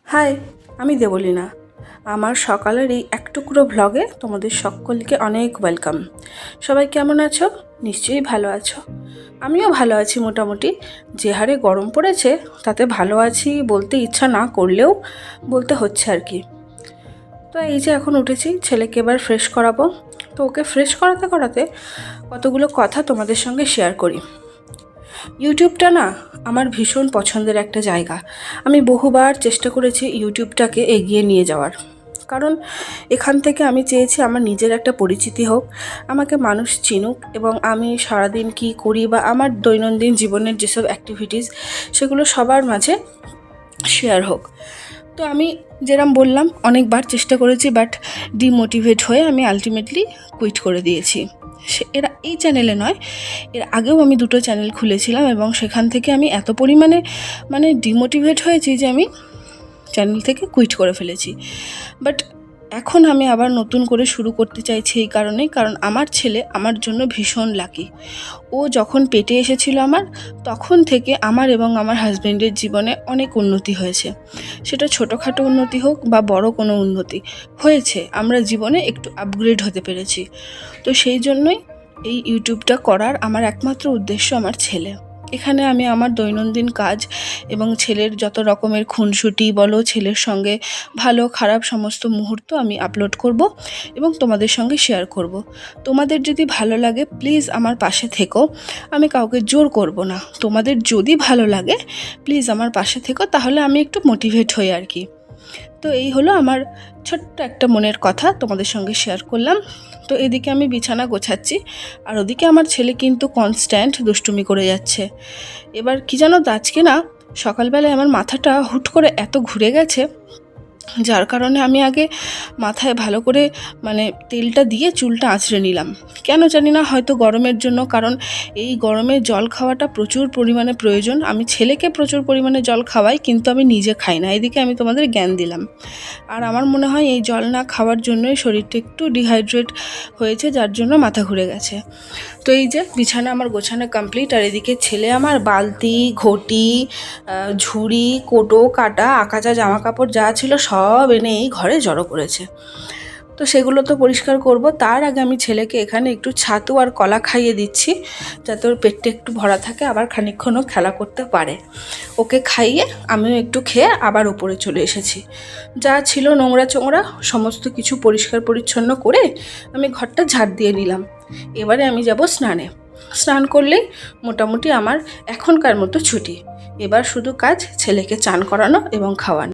High, আমি দেবলীনা। আমার সকালের এই এক টুকরো ভ্লগে তোমাদের সকলকে অনেক ওয়েলকাম। সবাই কেমন আছো? নিশ্চয়ই ভালো আছো। আমিও ভালো আছি মোটামুটি। যে হারে গরম পড়েছে তাতে ভালো আছি বলতে ইচ্ছা না করলেও বলতে হচ্ছে আর কি। তো এই যে এখন উঠেছি, ছেলেকে এবার ফ্রেশ করাবো। তো ওকে ফ্রেশ করাতে করাতে কতগুলো কথা তোমাদের সঙ্গে শেয়ার করি। ইউটিউবটা না আমার ভীষণ পছন্দের একটা জায়গা। আমি বহুবার চেষ্টা করেছি ইউটিউবটাকে এগিয়ে নিয়ে যাওয়ার, কারণ এখান থেকে আমি চেয়েছি আমার নিজের একটা পরিচিতি হোক, আমাকে মানুষ চিনুক এবং আমি সারাদিন কী করি বা আমার দৈনন্দিন জীবনের যেসব অ্যাক্টিভিটিস সেগুলো সবার মাঝে শেয়ার হোক। তো আমি যেরকম বললাম অনেকবার চেষ্টা করেছি, বাট ডিমোটিভেট হয়ে আমি আলটিমেটলি কুইট করে দিয়েছি। এরা এই চ্যানেলে নয়, এর আগেও আমি 2টো চ্যানেল খুলেছিলাম এবং সেখান থেকে আমি এত পরিমাণে ডিমোটিভেট হয়েছি যে আমি চ্যানেল থেকে কুইট করে ফেলেছি। বাট এখন আমি আবার নতুন করে শুরু করতে চাইছি এই কারণেই, কারণ আমার ছেলে আমার জন্য ভীষণ লাকি। ও যখন পেটে এসেছিল আমার, তখন থেকে আমার এবং আমার হাজব্যান্ডের জীবনে অনেক উন্নতি হয়েছে। সেটা ছোটোখাটো উন্নতি হোক বা বড় কোনো উন্নতি হয়েছে, আমরা জীবনে একটু আপগ্রেড হতে পেরেছি। তো সেই জন্যই এই ইউটিউবটা করার আমার একমাত্র উদ্দেশ্য আমার ছেলে। এখানে আমি আমার দৈনন্দিন কাজ এবং ছেলের যত রকমের খুনসুটি বলো, ছেলের সঙ্গে ভালো খারাপ সমস্ত মুহূর্ত আমি আপলোড করব এবং তোমাদের সঙ্গে শেয়ার করব। তোমাদের যদি ভালো লাগে প্লিজ আমার পাশে থেকো। আমি কাউকে জোর করব না। তোমাদের যদি ভালো লাগে প্লিজ আমার পাশে থেকো, তাহলে আমি একটু মোটিভেট হই আর কি। তো এই হলো আমার ছোট্ট একটা মনের কথা, তোমাদের সঙ্গে শেয়ার করলাম। তো এদিকে আমি বিছানা গোছাচ্ছি, আর ওদিকে আমার ছেলে কিন্তু কনস্ট্যান্ট দুষ্টুমি করে যাচ্ছে। এবার কি জানো তো, আজকে না সকালবেলায় আমার মাথাটা হুট করে এত ঘুরে গেছে, যার কারণে আমি আগে মাথায় ভালো করে তেলটা দিয়ে চুলটা আঁচড়ে নিলাম। কেন জানি না, হয়তো গরমের জন্য, কারণ এই গরমে জল খাওয়াটা প্রচুর পরিমাণে প্রয়োজন। আমি ছেলেকে প্রচুর পরিমাণে জল খাওয়াই, কিন্তু আমি নিজে খাই না। এদিকে আমি তোমাদের জ্ঞান দিলাম। আর আমার মনে হয় এই জল না খাওয়ার জন্যই শরীরটা একটু ডিহাইড্রেট হয়েছে, যার জন্য মাথা ঘুরে গেছে। তো এই যে বিছানা আমার গোছানো কমপ্লিট, আর এদিকে ছেলে আমার বালতি, ঘটি, ঝুড়ি, কোটো, কাটা, আকাচা জামা কাপড় যা ছিল সব এনে এই ঘরে জড়ো করেছে। তো সেগুলো তো পরিষ্কার করব। তার আগে আমি ছেলেকে এখানে একটু ছাতু আর কলা খাইয়ে দিচ্ছি, যাতে ওর পেটটা একটু ভরা থাকে, আবার খানিকক্ষণও খেলা করতে পারে। ওকে খাইয়ে আমিও একটু খেয়ে আবার উপরে চলে এসেছি। যা ছিল নোংরা চোংরা সমস্ত কিছু পরিষ্কার পরিচ্ছন্ন করে আমি ঘরটা ঝাড় দিয়ে নিলাম। এবারে আমি যাব স্নানে। স্নান করলেই মোটামুটি আমার এখনকার মতো ছুটি। এবার শুধু কাজ ছেলেকে চান করানো এবং খাওয়ানো।